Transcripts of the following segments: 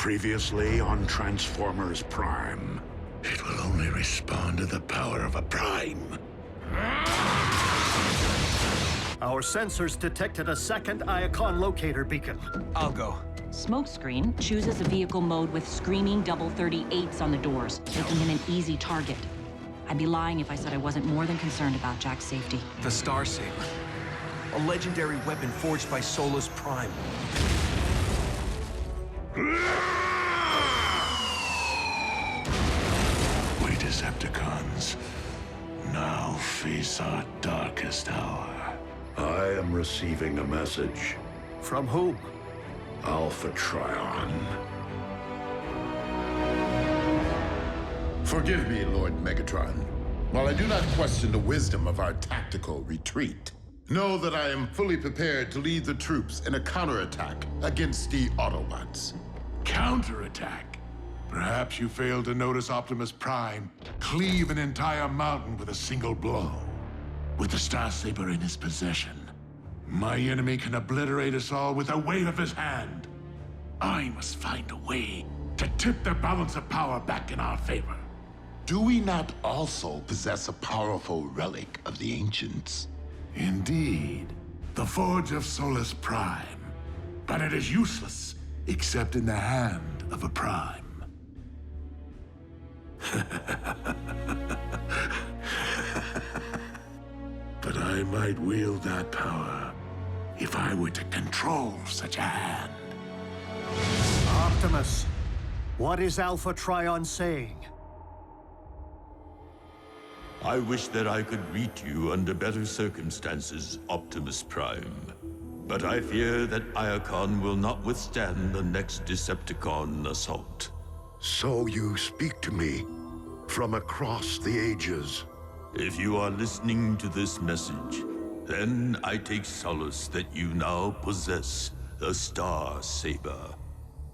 Previously on Transformers Prime. It will only respond to the power of a Prime. Our sensors detected a second Iacon locator beacon. I'll go. Smokescreen chooses a vehicle mode with screaming double 38s on the doors, making him an easy target. I'd be lying if I said I wasn't more than concerned about Jack's safety. The Starsaber. A legendary weapon forged by Solus Prime. We Decepticons now face our darkest hour. I am receiving a message. From whom? Alpha Trion. Forgive me, Lord Megatron. While I do not question the wisdom of our tactical retreat, know that I am fully prepared to lead the troops in a counterattack against the Autobots. Counterattack? Perhaps you failed to notice Optimus Prime cleave an entire mountain with a single blow. With the Starsaber in his possession, my enemy can obliterate us all with a wave of his hand. I must find a way to tip the balance of power back in our favor. Do we not also possess a powerful relic of the ancients? Indeed, the Forge of Solus Prime. But it is useless, except in the hand of a Prime. But I might wield that power if I were to control such a hand. Optimus, what is Alpha Trion saying? I wish that I could greet you under better circumstances, Optimus Prime. But I fear that Iacon will not withstand the next Decepticon assault. So you speak to me from across the ages. If you are listening to this message, then I take solace that you now possess the Starsaber.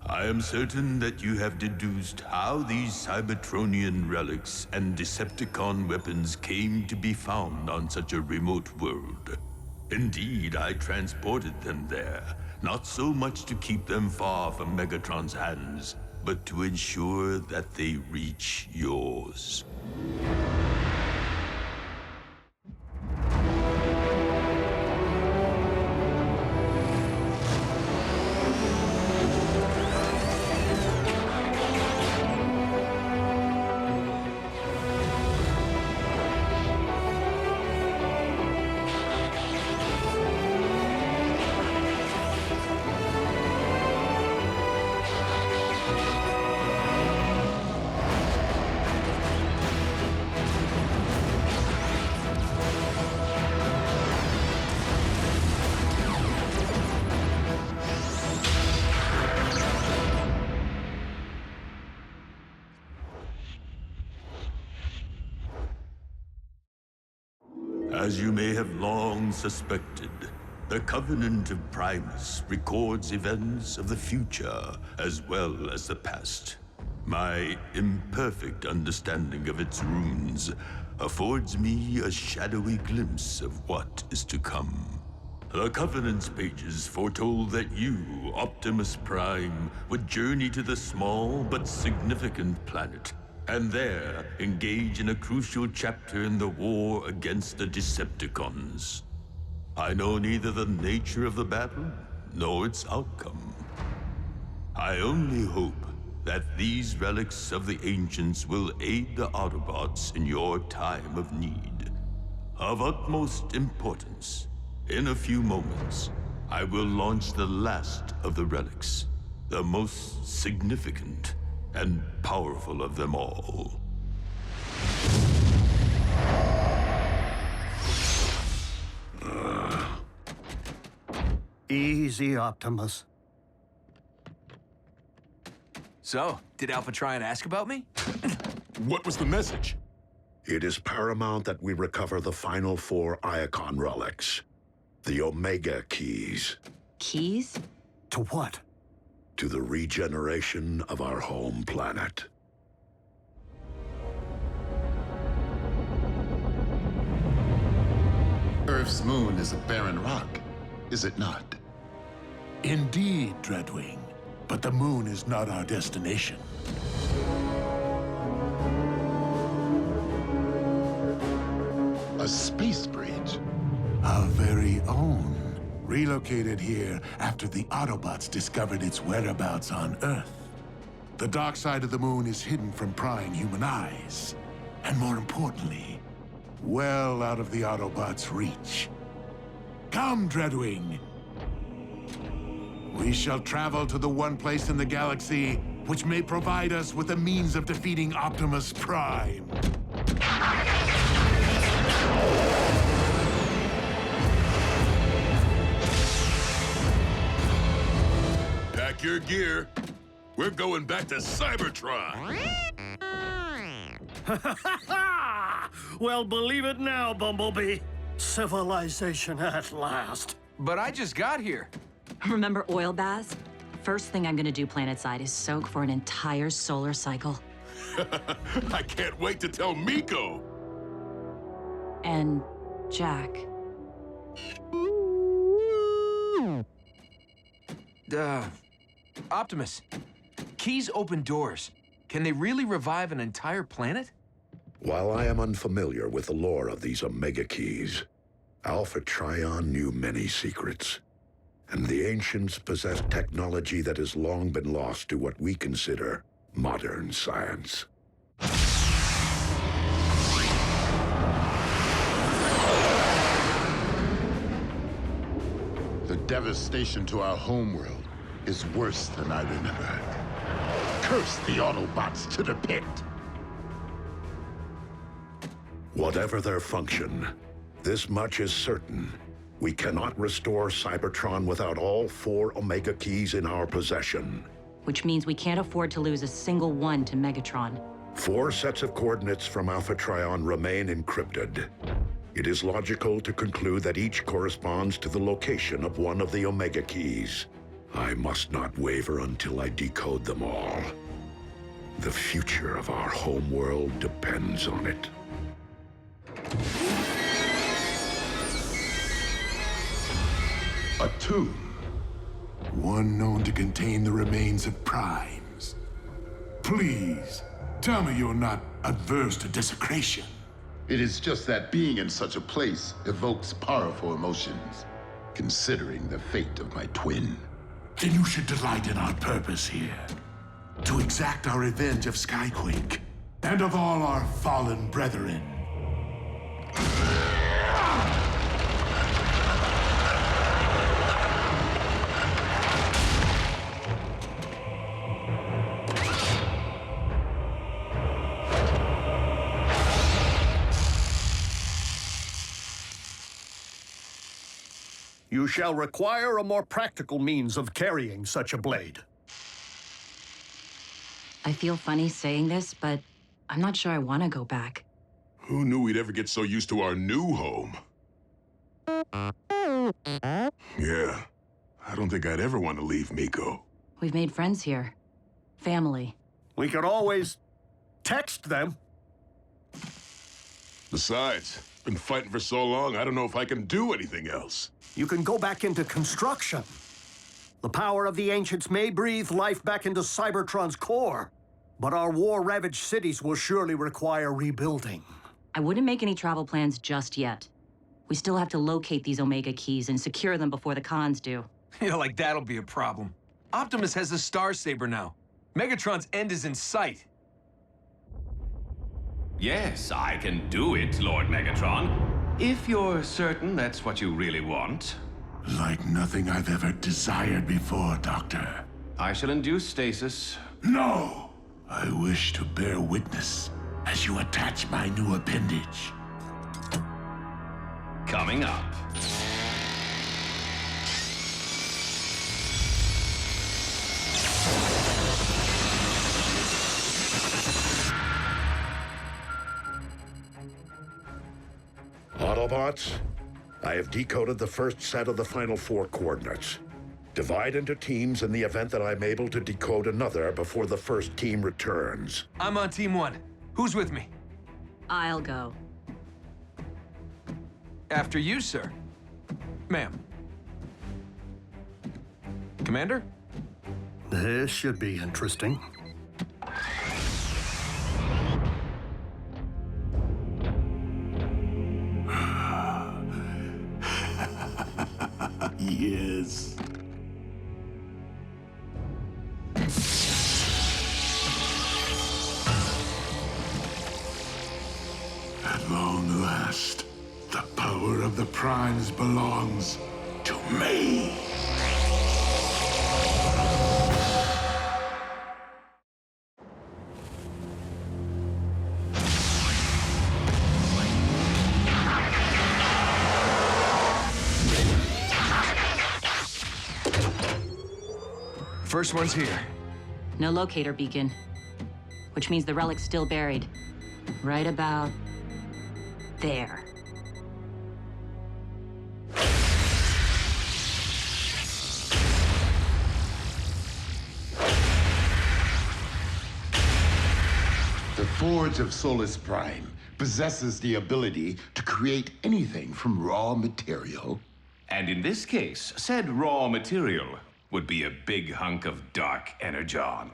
I am certain that you have deduced how these Cybertronian relics and Decepticon weapons came to be found on such a remote world. Indeed, I transported them there, not so much to keep them far from Megatron's hands, but to ensure that they reach yours. As you may have long suspected, the Covenant of Primus records events of the future as well as the past. My imperfect understanding of its runes affords me a shadowy glimpse of what is to come. The Covenant's pages foretold that you, Optimus Prime, would journey to the small but significant planet, and there engage in a crucial chapter in the war against the Decepticons. I know neither the nature of the battle nor its outcome. I only hope that these relics of the ancients will aid the Autobots in your time of need. Of utmost importance, in a few moments, I will launch the last of the relics, the most significant and powerful of them all. Easy, Optimus. So, did Alpha Trion ask about me? What was the message? It is paramount that we recover the final 4 Iacon relics. The Omega Keys. Keys? To what? To the regeneration of our home planet. Earth's moon is a barren rock, is it not? Indeed, Dreadwing. But the moon is not our destination. A space bridge? Our very own. Relocated here after the Autobots discovered its whereabouts on Earth. The dark side of the moon is hidden from prying human eyes. And more importantly, well out of the Autobots' reach. Come, Dreadwing. We shall travel to the one place in the galaxy which may provide us with the means of defeating Optimus Prime. Pack your gear. We're going back to Cybertron. Well, believe it now, Bumblebee. Civilization at last. But I just got here. Remember oil baths? First thing I'm gonna do planetside is soak for an entire solar cycle. I can't wait to tell Miko. And Jack. Optimus, keys open doors. Can they really revive an entire planet? While I am unfamiliar with the lore of these Omega Keys, Alpha Trion knew many secrets. And the ancients possessed technology that has long been lost to what we consider modern science. The devastation to our homeworld is worse than I remember. Curse the Autobots to the pit! Whatever their function, this much is certain. We cannot restore Cybertron without all 4 Omega Keys in our possession. Which means we can't afford to lose a single one to Megatron. 4 sets of coordinates from Alpha Trion remain encrypted. It is logical to conclude that each corresponds to the location of one of the Omega Keys. I must not waver until I decode them all. The future of our homeworld depends on it. A tomb. One known to contain the remains of primes. Please, tell me you're not adverse to desecration. It is just that being in such a place evokes powerful emotions, considering the fate of my twin. Then you should delight in our purpose here. To exact our revenge of Skyquake, and of all our fallen brethren. You shall require a more practical means of carrying such a blade. I feel funny saying this, but I'm not sure I want to go back. Who knew we'd ever get so used to our new home? Yeah, I don't think I'd ever want to leave Miko. We've made friends here. Family. We could always text them. Besides, been fighting for so long, I don't know if I can do anything else. You can go back into construction. The power of the ancients may breathe life back into Cybertron's core, but our war-ravaged cities will surely require rebuilding. I wouldn't make any travel plans just yet. We still have to locate these Omega Keys and secure them before the cons do. Yeah, like that'll be a problem. Optimus has the Starsaber now. Megatron's end is in sight. Yes, I can do it, Lord Megatron. If you're certain that's what you really want. Like nothing I've ever desired before, Doctor. I shall induce stasis. No! I wish to bear witness as you attach my new appendage. Coming up. Autobots, I have decoded the first set of the final 4 coordinates. Divide into teams in the event that I'm able to decode another before the first team returns. I'm on Team 1. Who's with me? I'll go. After you, sir. Ma'am. Commander? This should be interesting. Yes. At long last, the power of the Primes belongs to me. First one's here. No locator beacon, which means the relic's still buried. Right about there. The Forge of Solus Prime possesses the ability to create anything from raw material. And in this case, said raw material would be a big hunk of dark energon.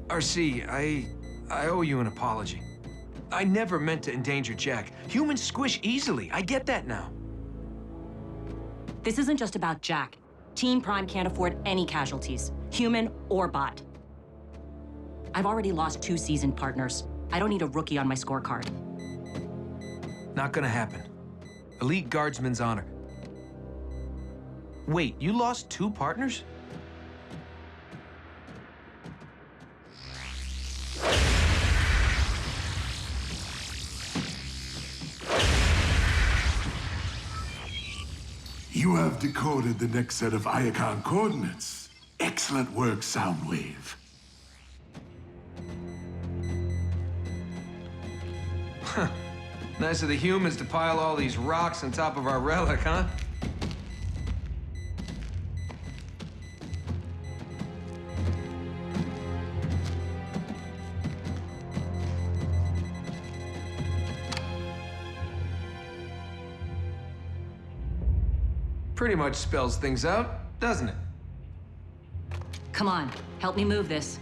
RC, I owe you an apology. I never meant to endanger Jack. Humans squish easily. I get that now. This isn't just about Jack. Team Prime can't afford any casualties, human or bot. I've already lost 2 seasoned partners. I don't need a rookie on my scorecard. Not gonna happen. Elite Guardsman's honor. Wait, you lost 2 partners? You have decoded the next set of Iacon coordinates. Excellent work, Soundwave. Nice of the humans to pile all these rocks on top of our relic, huh? Pretty much spells things out, doesn't it? Come on, help me move this.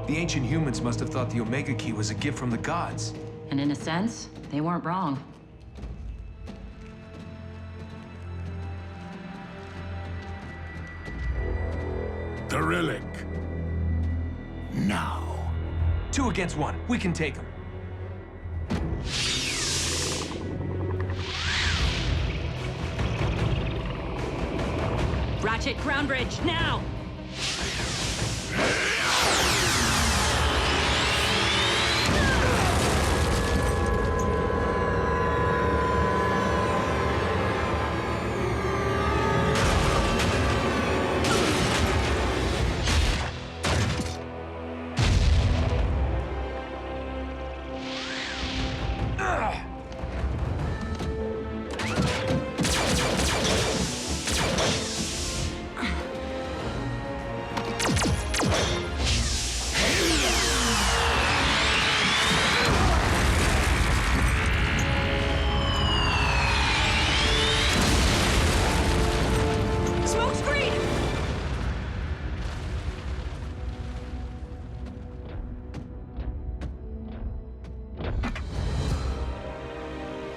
The ancient humans must have thought the Omega Key was a gift from the gods. And in a sense, they weren't wrong. The relic. Now. 2 against 1. We can take them. Ratchet, ground bridge, now! Smokescreen!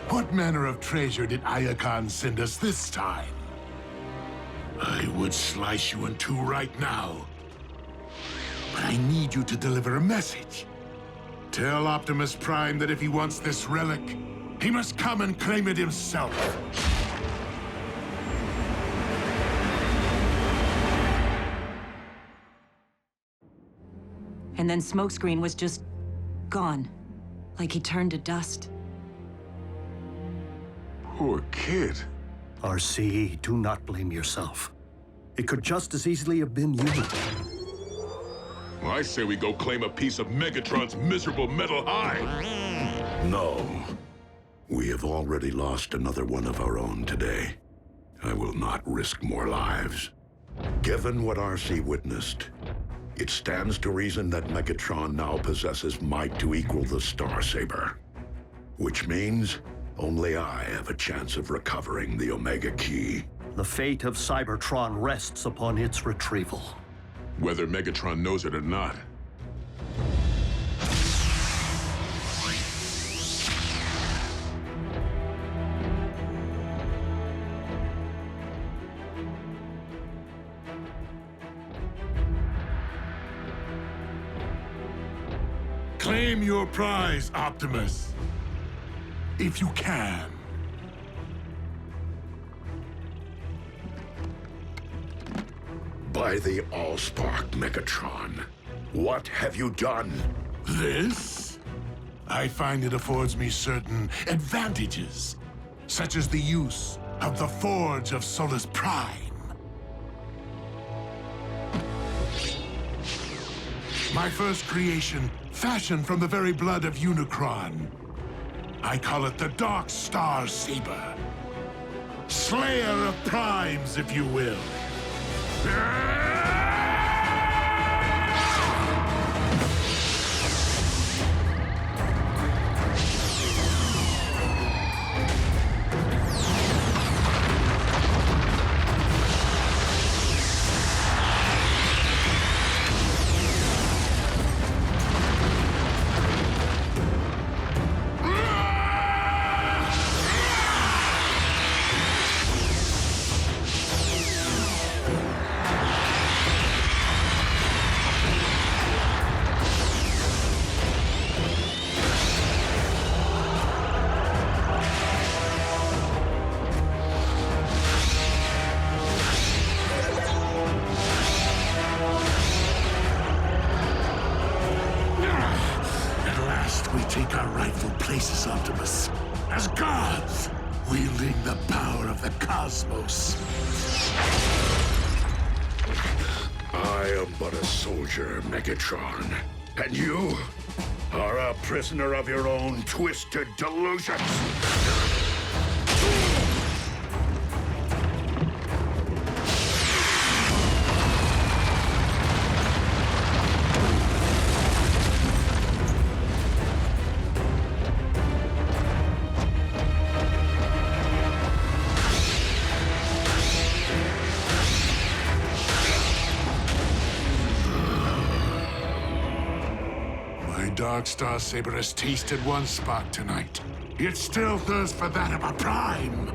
What manner of treasure did Iacon send us this time? I would slice you in 2 right now. But I need you to deliver a message. Tell Optimus Prime that if he wants this relic, he must come and claim it himself. And then Smokescreen was just gone. Like he turned to dust. Poor kid. RC, do not blame yourself. It could just as easily have been you. Well, I say we go claim a piece of Megatron's miserable metal hide. No. We have already lost another one of our own today. I will not risk more lives. Given what RC witnessed, it stands to reason that Megatron now possesses might to equal the Starsaber. Which means only I have a chance of recovering the Omega Key. The fate of Cybertron rests upon its retrieval. Whether Megatron knows it or not. Claim your prize, Optimus. If you can. By the Allspark, Megatron, what have you done? This? I find it affords me certain advantages, such as the use of the Forge of Solus Prime. My first creation, fashioned from the very blood of Unicron. I call it the Dark Star Saber. Slayer of Primes, if you will. Take our rightful places, Optimus. As gods, wielding the power of the cosmos. I am but a soldier, Megatron. And you are a prisoner of your own twisted delusions. Dark Star Saber has tasted one spark tonight. It still thirsts for that of a Prime.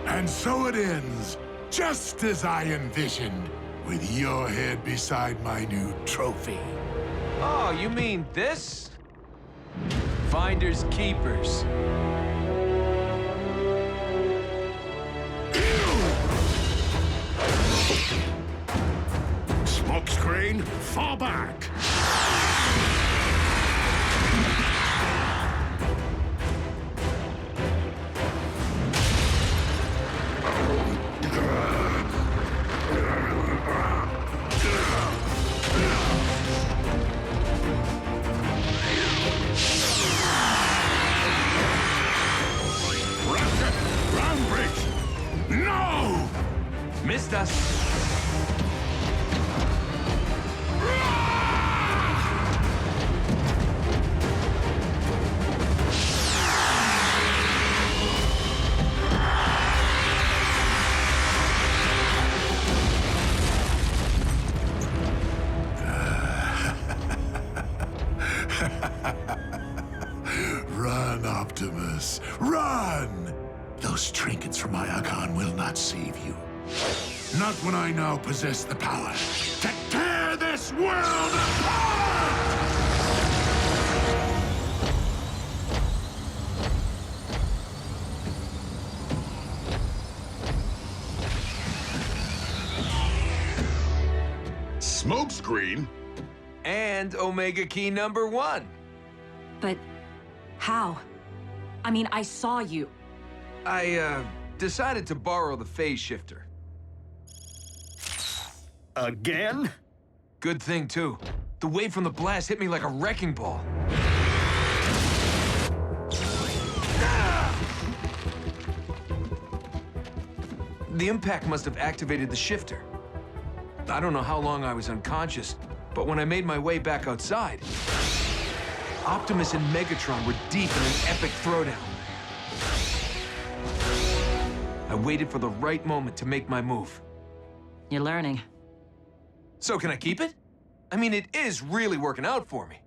And so it ends, just as I envisioned, with your head beside my new trophy. Oh, you mean this? Finders keepers. Smokescreen, fall back! No! Missed us. Run, Optimus, run! Those trinkets from my Icon will not save you. Not when I now possess the power to tear this world apart! Smokescreen? And Omega Key #1. But how? I mean, I saw you. I, decided to borrow the phase shifter. Again? Good thing, too. The wave from the blast hit me like a wrecking ball. The impact must have activated the shifter. I don't know how long I was unconscious, but when I made my way back outside, Optimus and Megatron were deep in an epic throwdown. I waited for the right moment to make my move. You're learning. So can I keep it? I mean, it is really working out for me.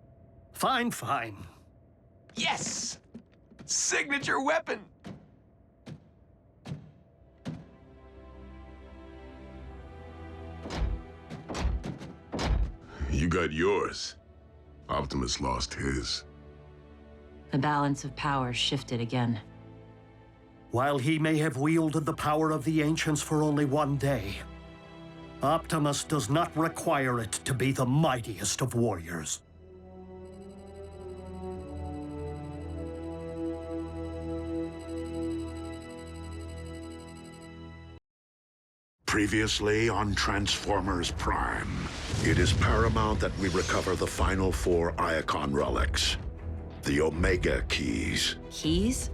Fine, fine. Yes! Signature weapon! You got yours. Optimus lost his. The balance of power shifted again. While he may have wielded the power of the Ancients for only one day, Optimus does not require it to be the mightiest of warriors. Previously on Transformers Prime, it is paramount that we recover the final 4 Iacon relics. The Omega Keys. Keys?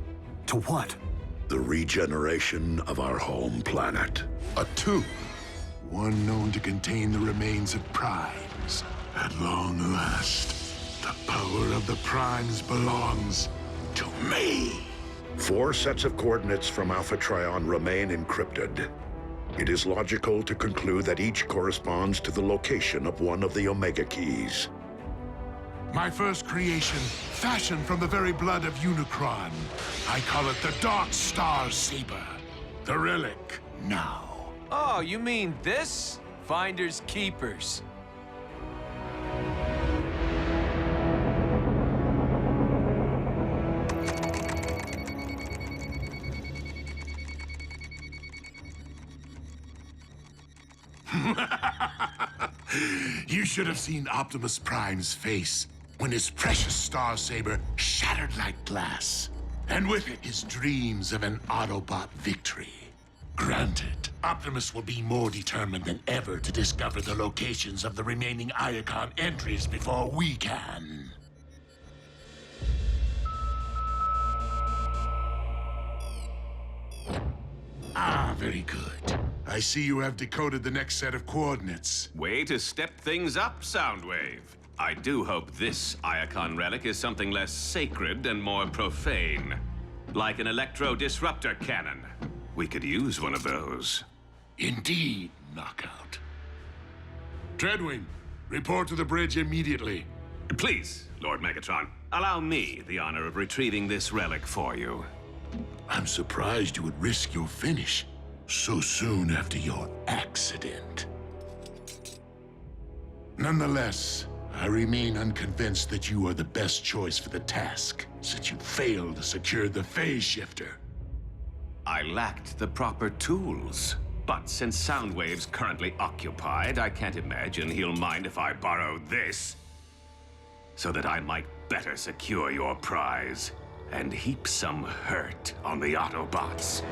To what? The regeneration of our home planet. A tomb, one known to contain the remains of primes. At long last, the power of the primes belongs to me. 4 sets of coordinates from Alpha Trion remain encrypted. It is logical to conclude that each corresponds to the location of one of the Omega Keys. My first creation, fashioned from the very blood of Unicron. I call it the Dark Star Saber. The relic, now. Oh, you mean this? Finders Keepers. You should have seen Optimus Prime's face when his precious Star Saber shattered like glass. And with it, his dreams of an Autobot victory. Granted, Optimus will be more determined than ever to discover the locations of the remaining Iacon entries before we can. Ah, very good. I see you have decoded the next set of coordinates. Way to step things up, Soundwave. I do hope this Iacon relic is something less sacred and more profane. Like an electro-disruptor cannon. We could use one of those. Indeed, Knockout. Treadwing, report to the bridge immediately. Please, Lord Megatron, allow me the honor of retrieving this relic for you. I'm surprised you would risk your finish so soon after your accident. Nonetheless, I remain unconvinced that you are the best choice for the task, since you failed to secure the phase shifter. I lacked the proper tools. But since Soundwave's currently occupied, I can't imagine he'll mind if I borrow this. So that I might better secure your prize and heap some hurt on the Autobots.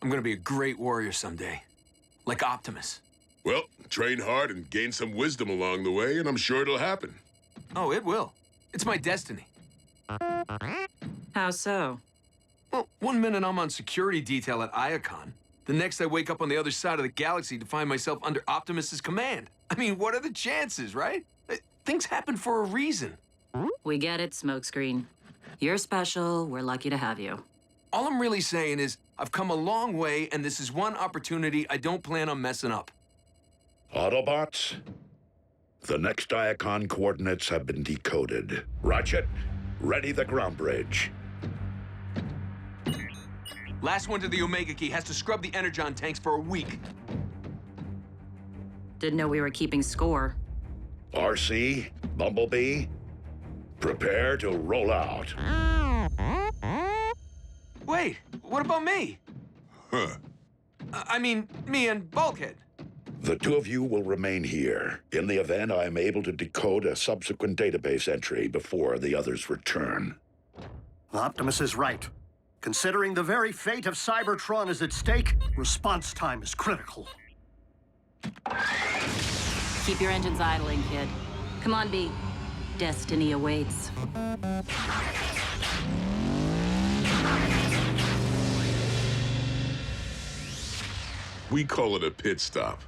I'm gonna be a great warrior someday. Like Optimus. Well, train hard and gain some wisdom along the way, and I'm sure it'll happen. Oh, it will. It's my destiny. How so? Well, one minute I'm on security detail at Iacon. The next I wake up on the other side of the galaxy to find myself under Optimus's command. I mean, what are the chances, right? Things happen for a reason. We get it, Smokescreen. You're special. We're lucky to have you. All I'm really saying is I've come a long way, and this is one opportunity I don't plan on messing up. Autobots, the next Iacon coordinates have been decoded. Ratchet, ready the ground bridge. Last one to the Omega Key has to scrub the Energon tanks for a week. Didn't know we were keeping score. RC, Bumblebee, prepare to roll out. Wait, what about me? Huh. I mean, me and Bulkhead. The two of you will remain here. In the event I am able to decode a subsequent database entry before the others return. Optimus is right. Considering the very fate of Cybertron is at stake, response time is critical. Keep your engines idling, kid. Come on, B. Destiny awaits. We call it a pit stop.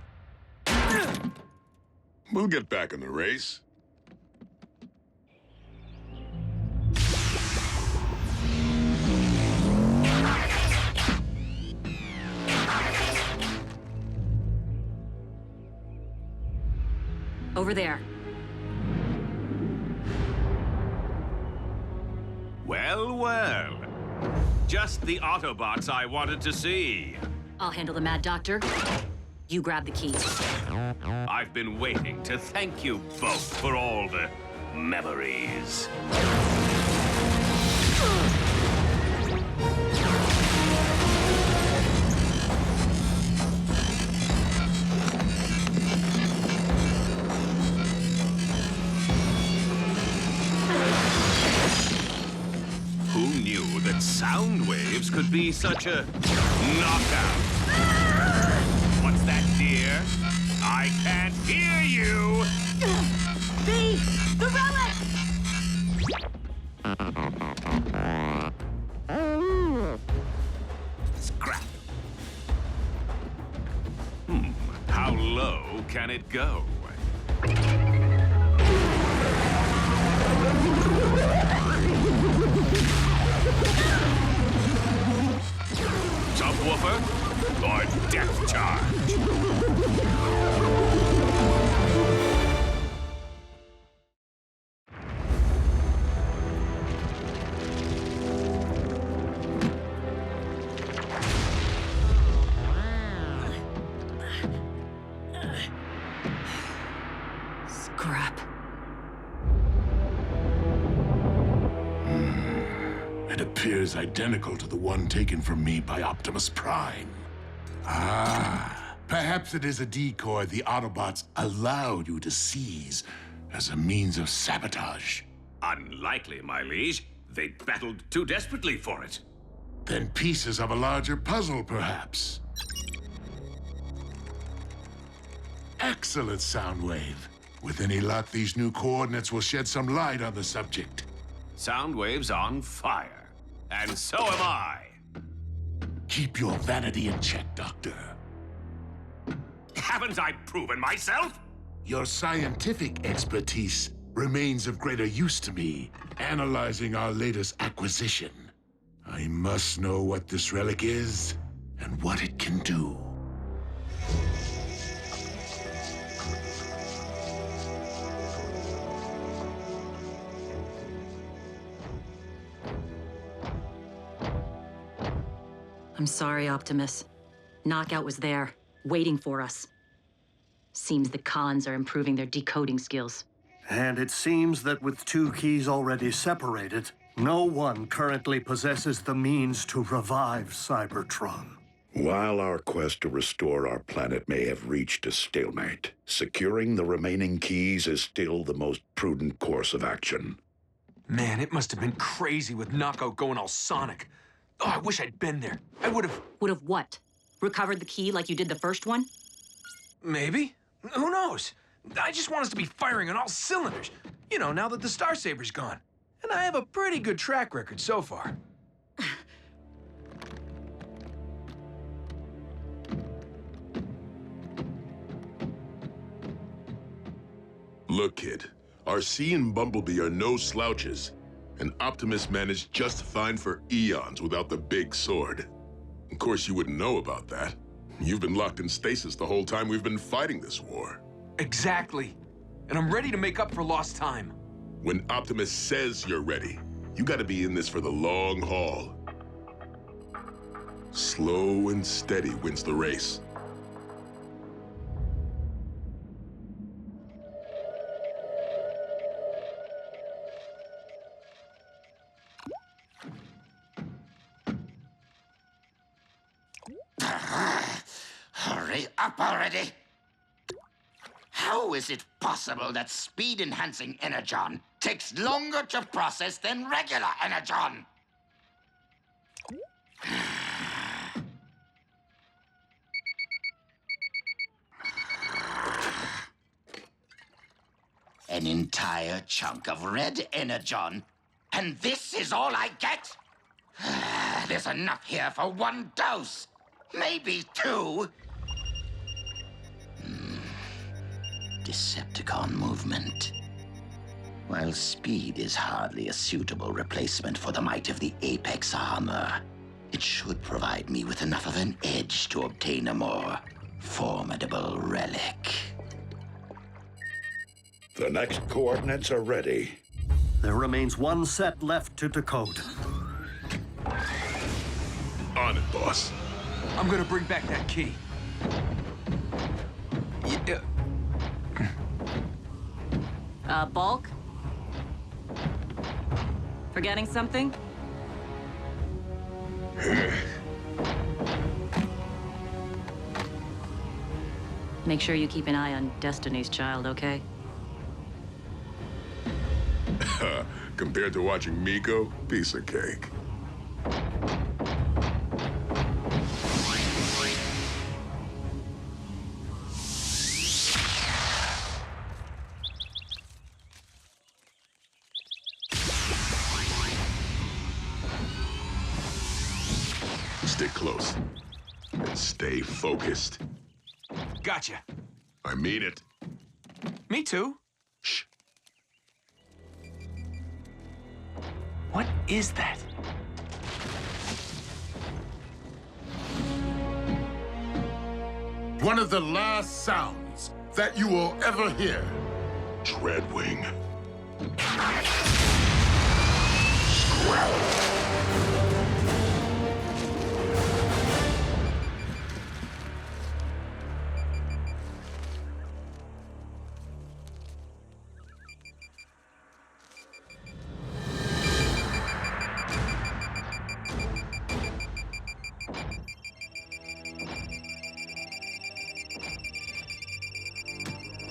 We'll get back in the race. Over there. Well, well. Just the Autobots I wanted to see. I'll handle the Mad Doctor. You grab the keys. I've been waiting to thank you both for all the memories. Who knew that sound waves could be such a knockout? What's that, dear? I can't hear you! B! The relic! Scrap. How low can it go? Subwoofer or depth charge? Scrap. It appears identical to the one taken from me by Optimus Prime. Ah, perhaps it is a decoy the Autobots allowed you to seize as a means of sabotage. Unlikely, my liege. They battled too desperately for it. Then pieces of a larger puzzle, perhaps. Excellent, Soundwave. With any luck, these new coordinates will shed some light on the subject. Soundwave's on fire. And so am I. Keep your vanity in check, Doctor. Haven't I proven myself? Your scientific expertise remains of greater use to me, analyzing our latest acquisition. I must know what this relic is and what it can do. I'm sorry, Optimus. Knockout was there, waiting for us. Seems the cons are improving their decoding skills. And it seems that with two keys already separated, no one currently possesses the means to revive Cybertron. While our quest to restore our planet may have reached a stalemate, securing the remaining keys is still the most prudent course of action. Man, it must have been crazy with Knockout going all sonic. Oh, I wish I'd been there. I would have... Would have what? Recovered the key like you did the first one? Maybe. Who knows? I just want us to be firing on all cylinders. You know, now that the Star Saber's gone. And I have a pretty good track record so far. Look, kid. RC and Bumblebee are no slouches. And Optimus managed just fine for eons without the big sword. Of course, you wouldn't know about that. You've been locked in stasis the whole time we've been fighting this war. Exactly. And I'm ready to make up for lost time. When Optimus says you're ready, you gotta be in this for the long haul. Slow and steady wins the race. Hurry up already! How is it possible that speed-enhancing energon takes longer to process than regular energon? An entire chunk of red energon, and this is all I get? There's enough here for one dose, maybe two. Decepticon movement. While speed is hardly a suitable replacement for the might of the Apex armor, it should provide me with enough of an edge to obtain a more formidable relic. The next coordinates are ready. There remains one set left to decode. On it, boss. I'm gonna bring back that key. Bulk? Forgetting something? Make sure you keep an eye on Destiny's Child, okay? Compared to watching Miko, piece of cake. Stick close and stay focused. Gotcha. I mean it. Me too. Shh. What is that? One of the last sounds that you will ever hear. Dreadwing.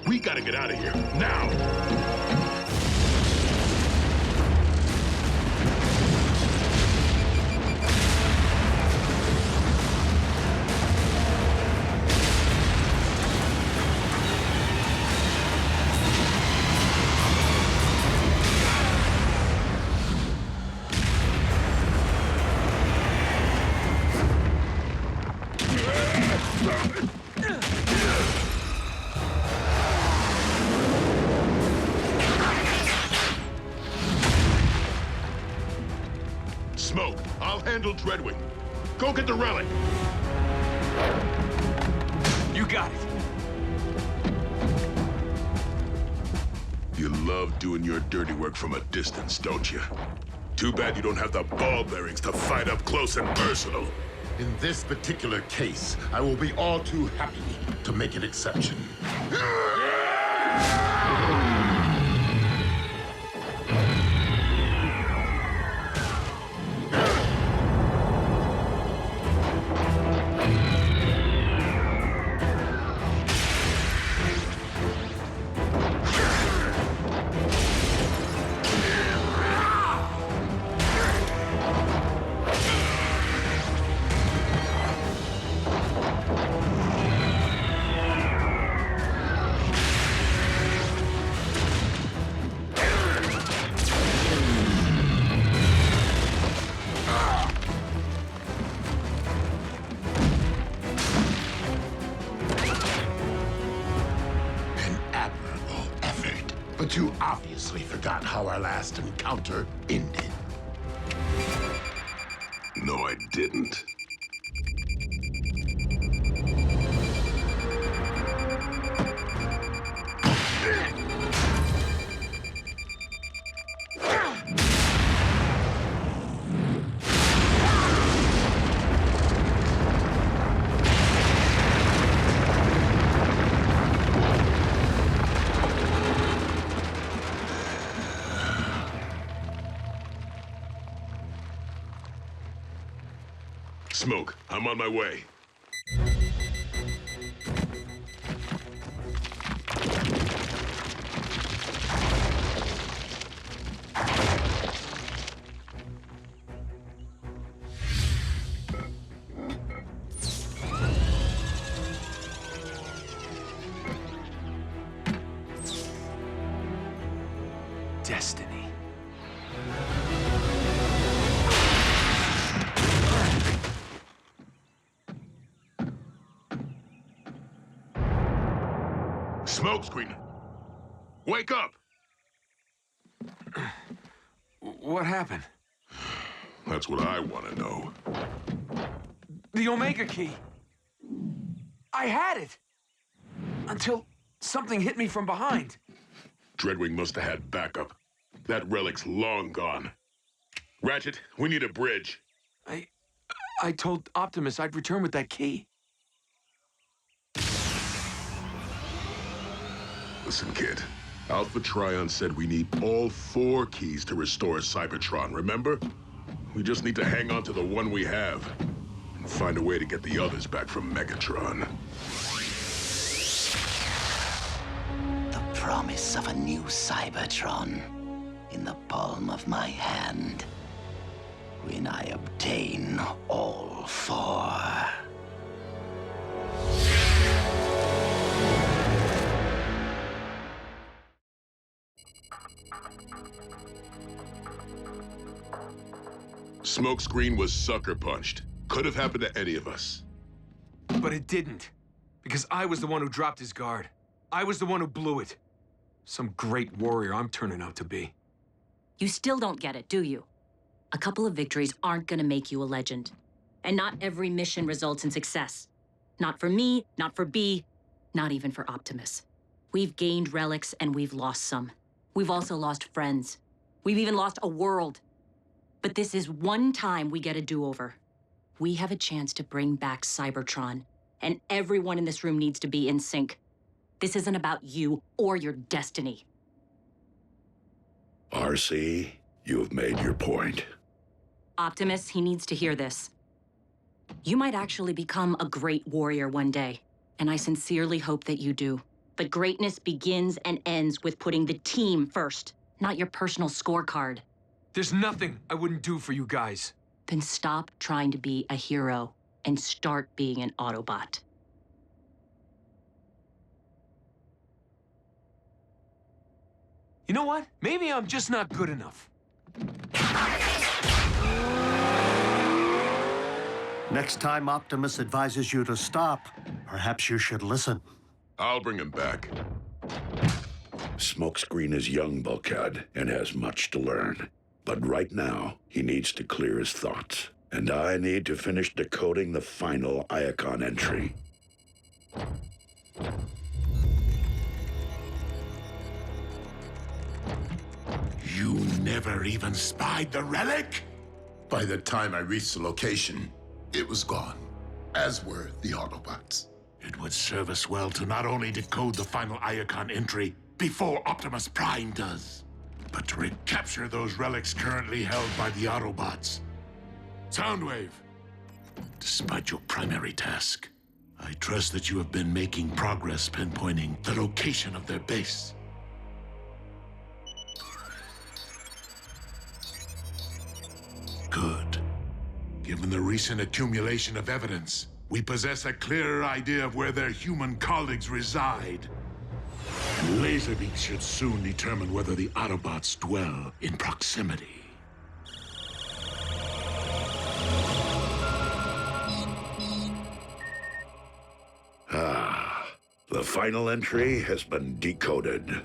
We gotta get out of here, now! Smoke, I'll handle Dreadwing. Go get the relic. You got it. You love doing your dirty work from a distance, don't you? Too bad you don't have the ball bearings to fight up close and personal. In this particular case, I will be all too happy to make an exception. obviously forgot how our last encounter ended. No, I didn't. Smoke, I'm on my way. Destiny. Smokescreen! Wake up! What happened? That's what I want to know. The Omega Key. I had it! Until something hit me from behind. Dreadwing must have had backup. That relic's long gone. Ratchet, we need a bridge. I told Optimus I'd return with that key. Listen, kid. Alpha Trion said we need all 4 keys to restore Cybertron, remember? We just need to hang on to the one we have and find a way to get the others back from Megatron. The promise of a new Cybertron in the palm of my hand. When I obtain all 4. Smokescreen was sucker punched. Could have happened to any of us. But it didn't. Because I was the one who dropped his guard. I was the one who blew it. Some great warrior I'm turning out to be. You still don't get it, do you? A couple of victories aren't gonna make you a legend. And not every mission results in success. Not for me, not for B, not even for Optimus. We've gained relics and we've lost some. We've also lost friends. We've even lost a world. But this is one time we get a do-over. We have a chance to bring back Cybertron, and everyone in this room needs to be in sync. This isn't about you or your destiny. RC, you've made your point. Optimus, he needs to hear this. You might actually become a great warrior one day, and I sincerely hope that you do. But greatness begins and ends with putting the team first, not your personal scorecard. There's nothing I wouldn't do for you guys. Then stop trying to be a hero and start being an Autobot. You know what? Maybe I'm just not good enough. Next time Optimus advises you to stop, perhaps you should listen. I'll bring him back. Smokescreen is young, Bulkhead, and has much to learn. But right now, he needs to clear his thoughts. And I need to finish decoding the final Iacon entry. You never even spied the relic? By the time I reached the location, it was gone, as were the Autobots. It would serve us well to not only decode the final Iacon entry before Optimus Prime does, but to recapture those relics currently held by the Autobots. Soundwave, despite your primary task, I trust that you have been making progress pinpointing the location of their base. Good. Given the recent accumulation of evidence, we possess a clearer idea of where their human colleagues reside. And Laserbeak should soon determine whether the Autobots dwell in proximity. The final entry has been decoded.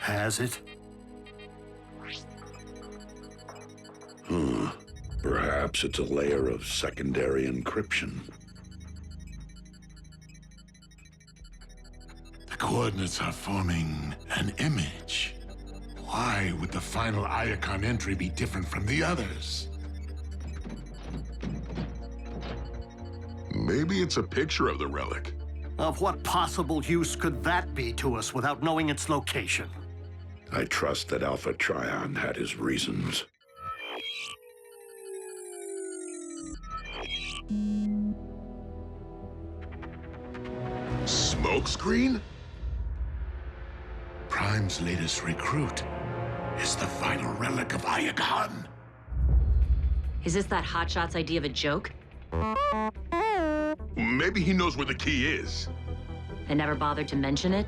Has it? Perhaps it's a layer of secondary encryption. The coordinates are forming an image. Why would the final Iacon entry be different from the others? Maybe it's a picture of the relic. Of what possible use could that be to us without knowing its location? I trust that Alpha Trion had his reasons. Smokescreen? Prime's latest recruit is the final relic of Iacon. Is this that Hotshot's idea of a joke? Maybe he knows where the key is. And never bothered to mention it?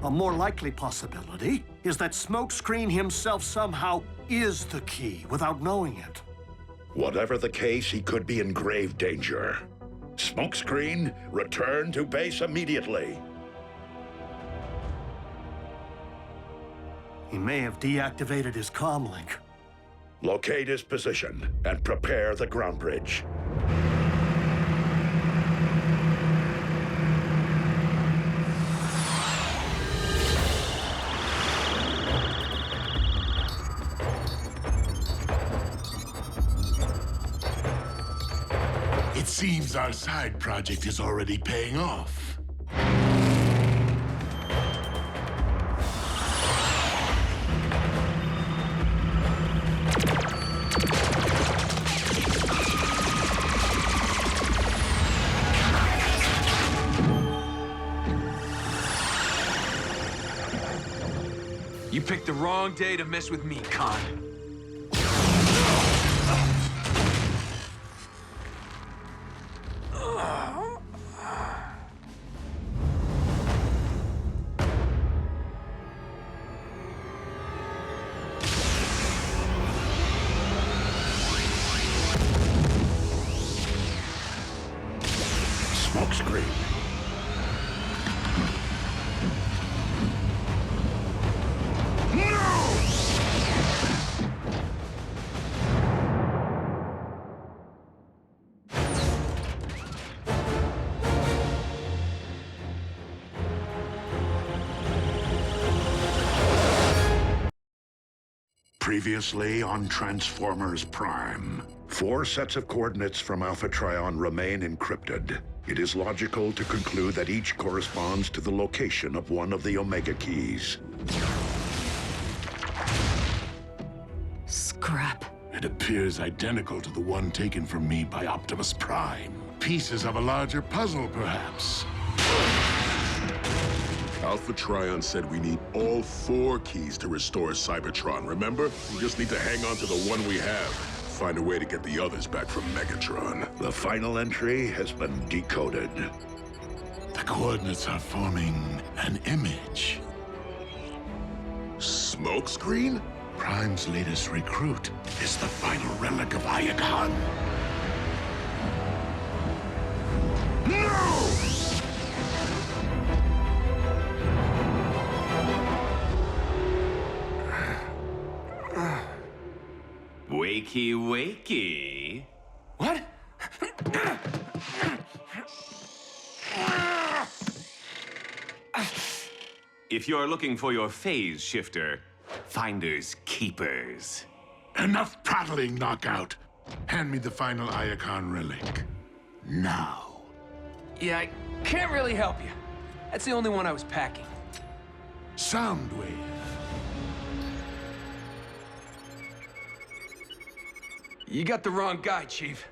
A more likely possibility is that Smokescreen himself somehow is the key without knowing it. Whatever the case, he could be in grave danger. Smokescreen, return to base immediately. He may have deactivated his comlink. Locate his position and prepare the ground bridge. It seems our side project is already paying off. You picked the wrong day to mess with me, Khan. Smokescreen. Previously on Transformers Prime. 4 sets of coordinates from Alpha Trion remain encrypted. It is logical to conclude that each corresponds to the location of one of the Omega keys. Scrap. It appears identical to the one taken from me by Optimus Prime. Pieces of a larger puzzle, perhaps. Alpha Trion said we need all 4 keys to restore Cybertron, remember? We just need to hang on to the one we have. Find a way to get the others back from Megatron. The final entry has been decoded. The coordinates are forming an image. Smokescreen? Prime's latest recruit is the final relic of Iacon. No! Wakey, wakey. What? If you're looking for your phase shifter, finders keepers. Enough prattling, Knockout. Hand me the final Iacon relic. Now. Yeah, I can't really help you. That's the only one I was packing. Soundwave. You got the wrong guy, Chief.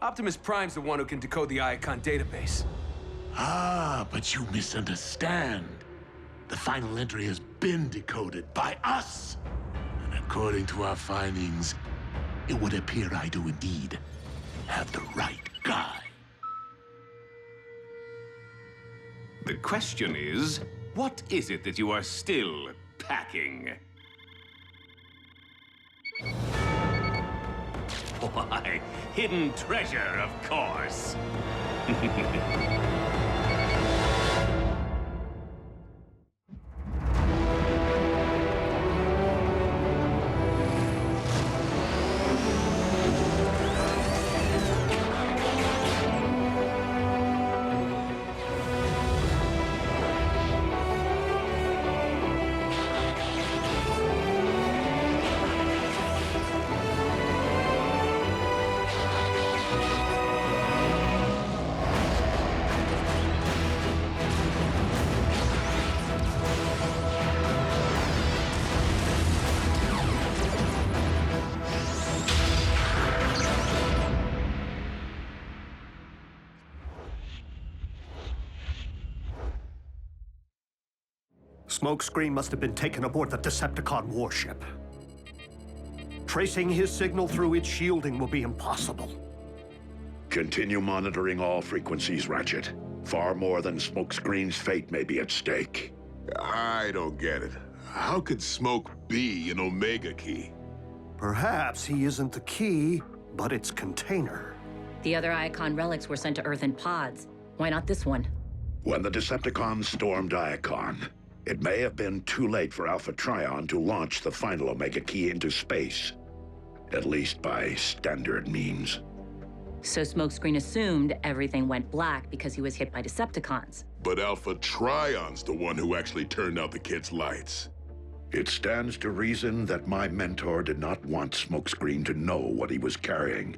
Optimus Prime's the one who can decode the Iacon database. Ah, but you misunderstand. The final entry has been decoded by us. And according to our findings, it would appear I do indeed have the right guy. The question is, what is it that you are still packing? Why, hidden treasure, of course. Smokescreen must have been taken aboard the Decepticon warship. Tracing his signal through its shielding will be impossible. Continue monitoring all frequencies, Ratchet. Far more than Smokescreen's fate may be at stake. I don't get it. How could Smoke be an Omega Key? Perhaps he isn't the key, but its container. The other Iacon relics were sent to Earth in pods. Why not this one? When the Decepticons stormed Iacon, it may have been too late for Alpha Trion to launch the final Omega Key into space. At least by standard means. So Smokescreen assumed everything went black because he was hit by Decepticons. But Alpha Trion's the one who actually turned out the kid's lights. It stands to reason that my mentor did not want Smokescreen to know what he was carrying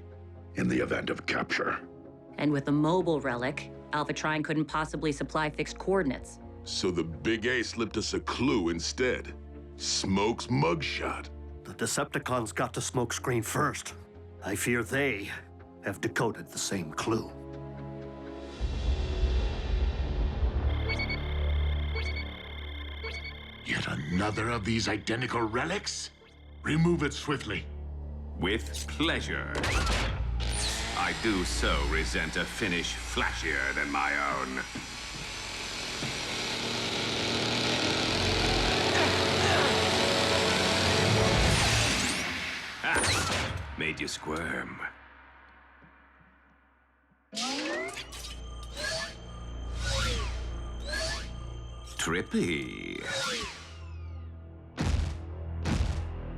in the event of capture. And with the mobile relic, Alpha Trion couldn't possibly supply fixed coordinates. So the Big A slipped us a clue instead. Smoke's mugshot. The Decepticons got to Smokescreen first. I fear they have decoded the same clue. Yet another of these identical relics? Remove it swiftly. With pleasure. I do so resent a finish flashier than my own. Ah, made you squirm. Trippy.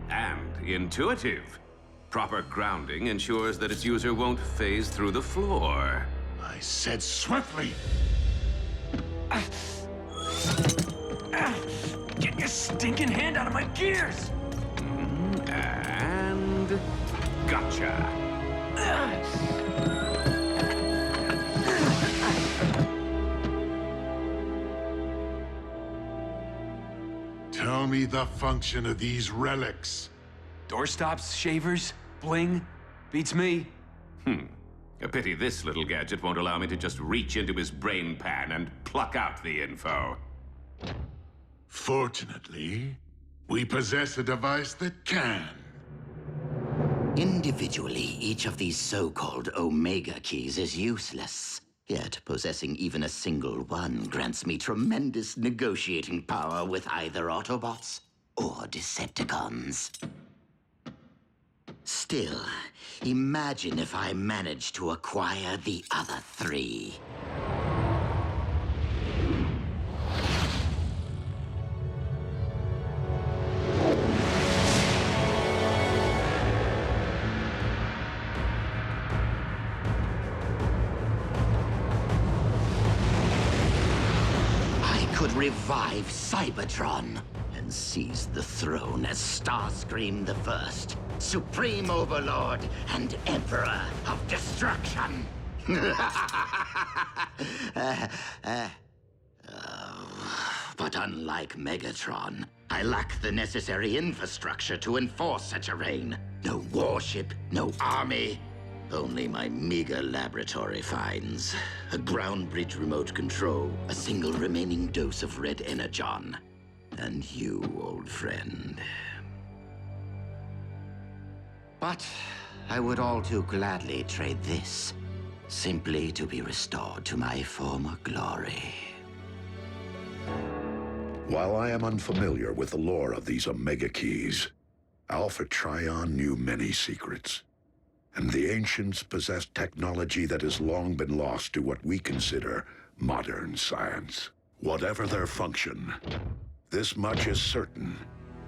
And intuitive. Proper grounding ensures that its user won't phase through the floor. I said swiftly! Get your stinking hand out of my gears! And gotcha. Tell me the function of these relics. Doorstops, shavers, bling. Beats me. A pity this little gadget won't allow me to just reach into his brain pan and pluck out the info. Fortunately, we possess a device that can. Individually, each of these so-called Omega Keys is useless. Yet possessing even a single one grants me tremendous negotiating power with either Autobots or Decepticons. Still, imagine if I managed to acquire the other three. Revive Cybertron and seize the throne as Starscream the First, Supreme Overlord and Emperor of Destruction. But unlike Megatron, I lack the necessary infrastructure to enforce such a reign. No warship, no army. Only my meager laboratory finds. A ground bridge remote control, a single remaining dose of red energon. And you, old friend. But I would all too gladly trade this, simply to be restored to my former glory. While I am unfamiliar with the lore of these Omega Keys, Alpha Trion knew many secrets. And the ancients possessed technology that has long been lost to what we consider modern science. Whatever their function, this much is certain.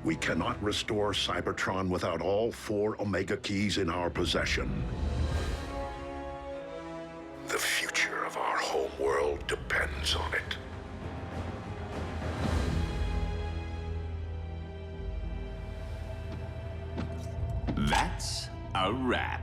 We cannot restore Cybertron without all 4 Omega Keys in our possession. The future of our home world depends on it. That's a wrap.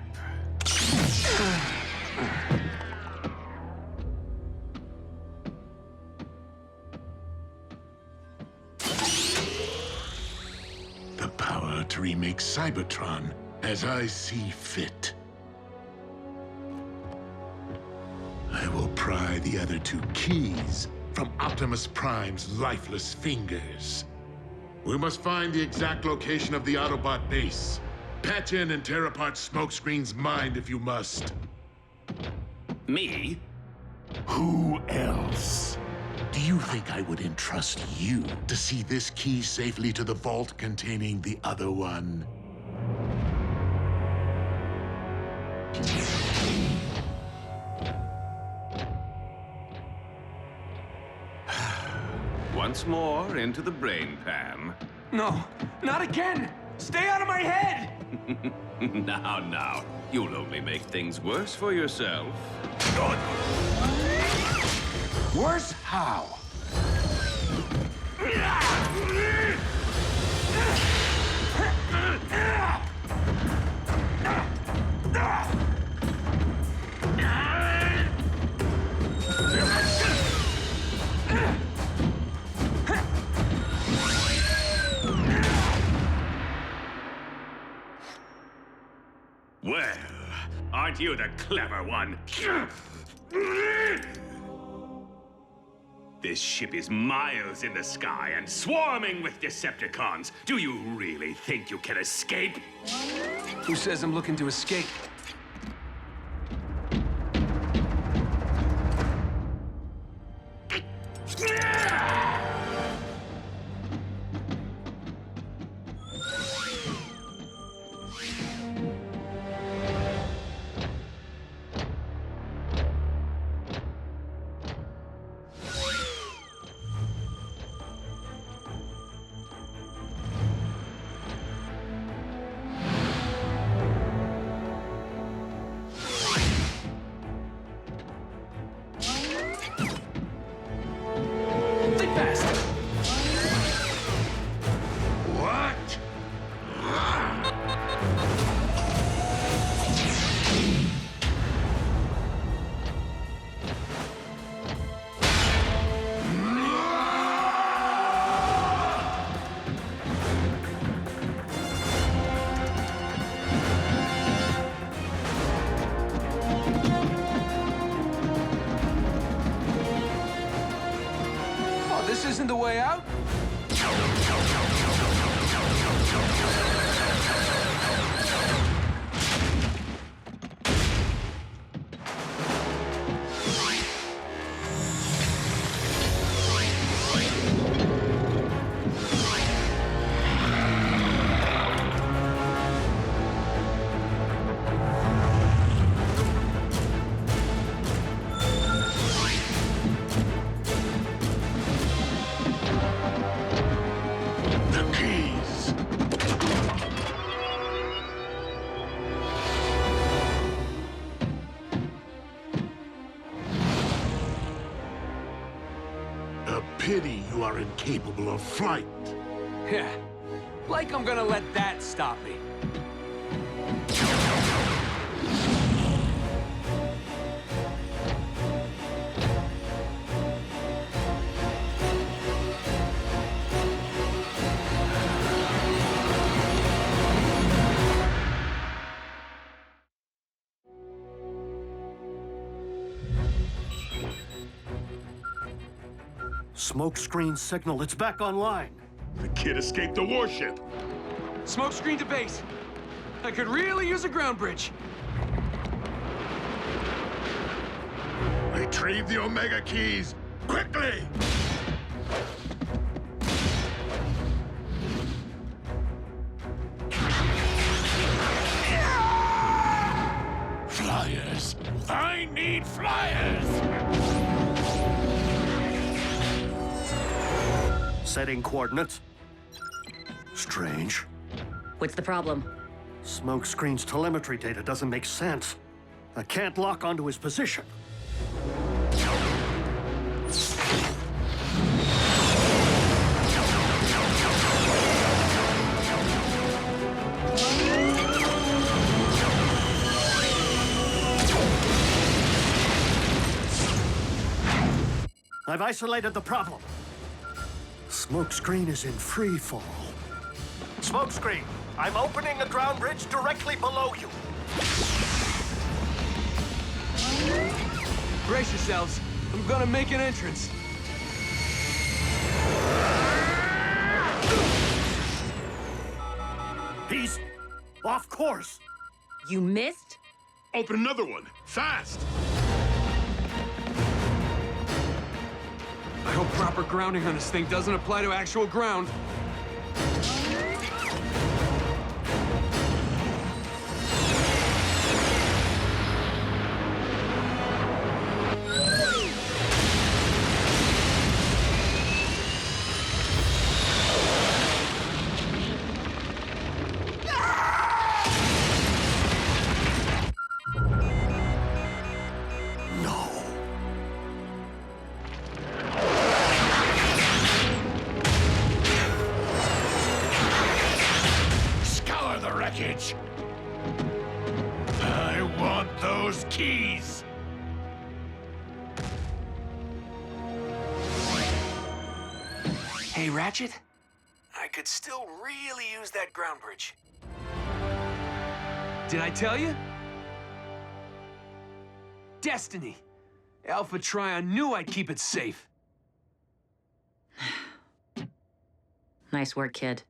The power to remake Cybertron as I see fit. I will pry the other 2 keys from Optimus Prime's lifeless fingers. We must find the exact location of the Autobot base. Patch in and tear apart Smokescreen's mind if you must. Me? Who else? Do you think I would entrust you to see this key safely to the vault containing the other one? Once more into the brain pan. No, not again! Stay out of my head! Now, you'll only make things worse for yourself. Worse how? Well, aren't you the clever one? This ship is miles in the sky and swarming with Decepticons. Do you really think you can escape? Who says I'm looking to escape? This isn't the way out? Pity you are incapable of flight. Yeah, like I'm gonna let that stop me. Smokescreen signal, it's back online. The kid escaped the warship. Smokescreen to base. I could really use a ground bridge. Retrieve the Omega keys, quickly! Flyers! I need flyers! Setting coordinates. Strange. What's the problem? Smokescreen's telemetry data doesn't make sense. I can't lock onto his position. I've isolated the problem. Smokescreen is in free fall. Smokescreen, I'm opening a ground bridge directly below you. Brace yourselves. I'm gonna make an entrance. He's off course. You missed? Open another one, fast! I hope proper grounding on this thing doesn't apply to actual ground. I want those keys! Hey, Ratchet? I could still really use that ground bridge. Did I tell you? Destiny! Alpha Trion knew I'd keep it safe. Nice work, kid.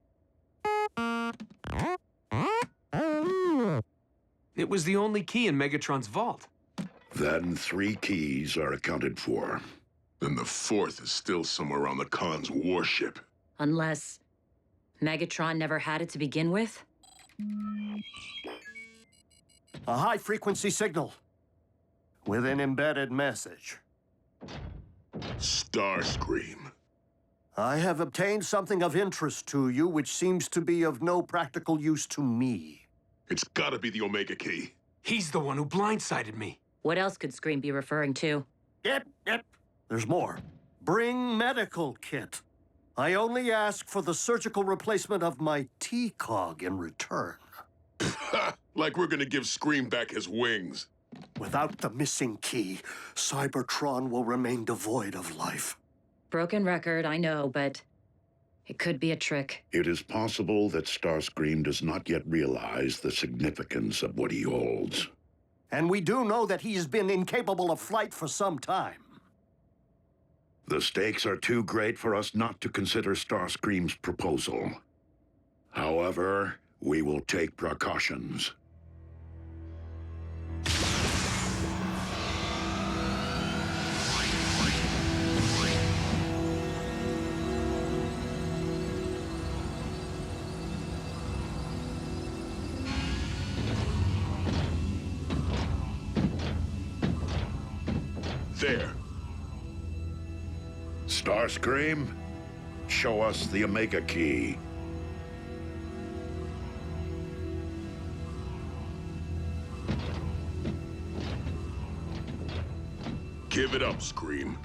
It was the only key in Megatron's vault. Then 3 keys are accounted for. And the 4th is still somewhere on the Khan's warship. Unless Megatron never had it to begin with? A high-frequency signal with an embedded message. Starscream. I have obtained something of interest to you, which seems to be of no practical use to me. It's gotta be the Omega Key. He's the one who blindsided me. What else could Scream be referring to? Yep. There's more. Bring medical kit. I only ask for the surgical replacement of my T-Cog in return. Like we're gonna give Scream back his wings. Without the missing key, Cybertron will remain devoid of life. Broken record, I know, but it could be a trick. It is possible that Starscream does not yet realize the significance of what he holds. And we do know that he's been incapable of flight for some time. The stakes are too great for us not to consider Starscream's proposal. However, we will take precautions. There. Starscream, show us the Omega Key. Give it up, Scream.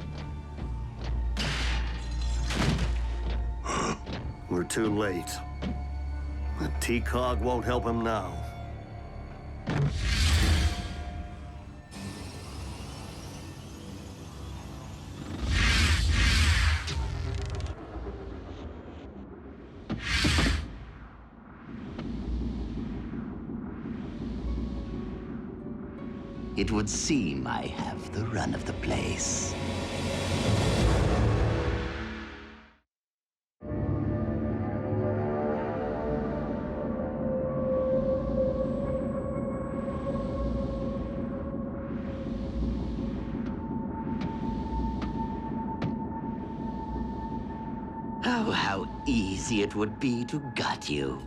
We're too late. The T-Cog won't help him now. It would seem I have the run of the place. Oh, how easy it would be to gut you.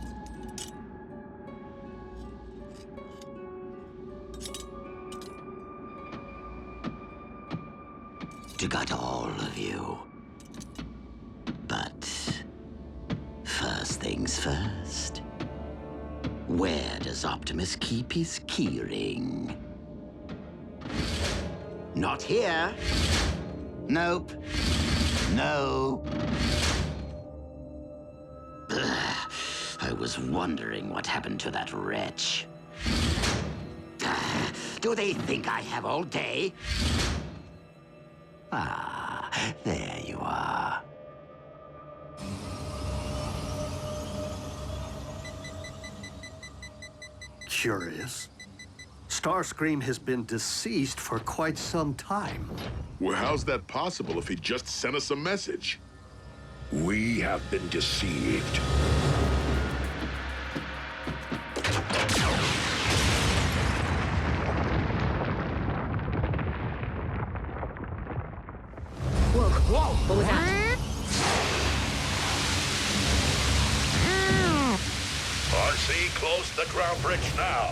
To gut all of you. But first things first. Where does Optimus keep his keyring? Not here. Nope. No. Ugh. I was wondering what happened to that wretch. Do they think I have all day? Ah, there you are. Curious. Starscream has been deceased for quite some time. Well, how's that possible if he just sent us a message? We have been deceived. Whoa! What was that? RC, close the ground bridge now.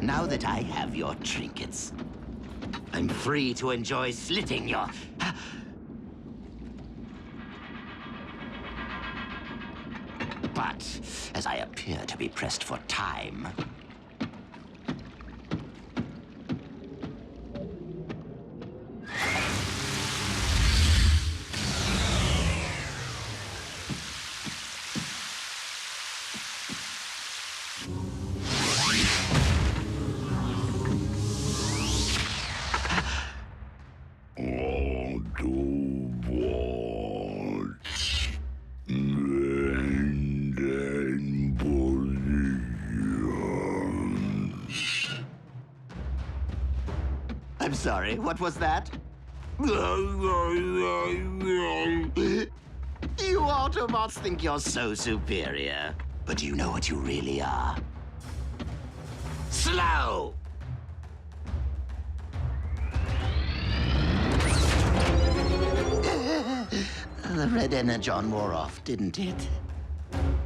Now that I have your trinkets, I'm free to enjoy slitting your... But, as I appear to be pressed for time... I'm sorry, what was that? You Autobots think you're so superior. But do you know what you really are? Slow! The red energon wore off, didn't it?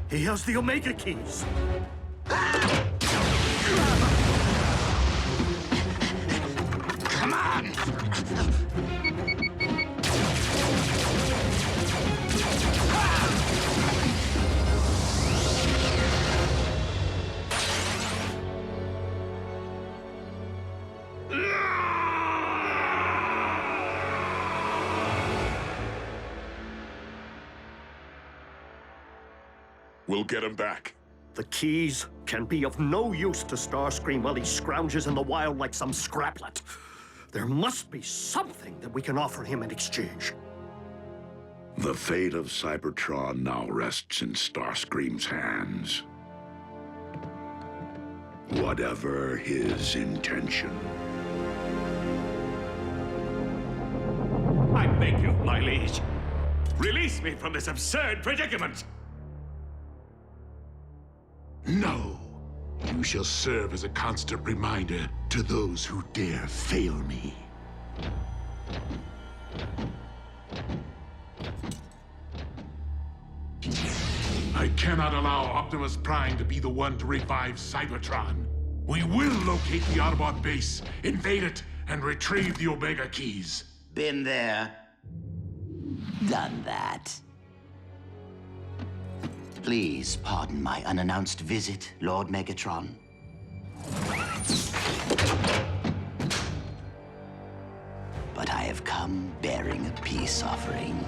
He has the Omega Keys. Come on! We'll get him back. The keys can be of no use to Starscream while he scrounges in the wild like some scraplet. There must be something that we can offer him in exchange. The fate of Cybertron now rests in Starscream's hands. Whatever his intention. I beg you, my liege. Release me from this absurd predicament! No. You shall serve as a constant reminder to those who dare fail me. I cannot allow Optimus Prime to be the one to revive Cybertron. We will locate the Autobot base, invade it, and retrieve the Omega Keys. Been there. Done that. Please pardon my unannounced visit, Lord Megatron. But I have come bearing a peace offering.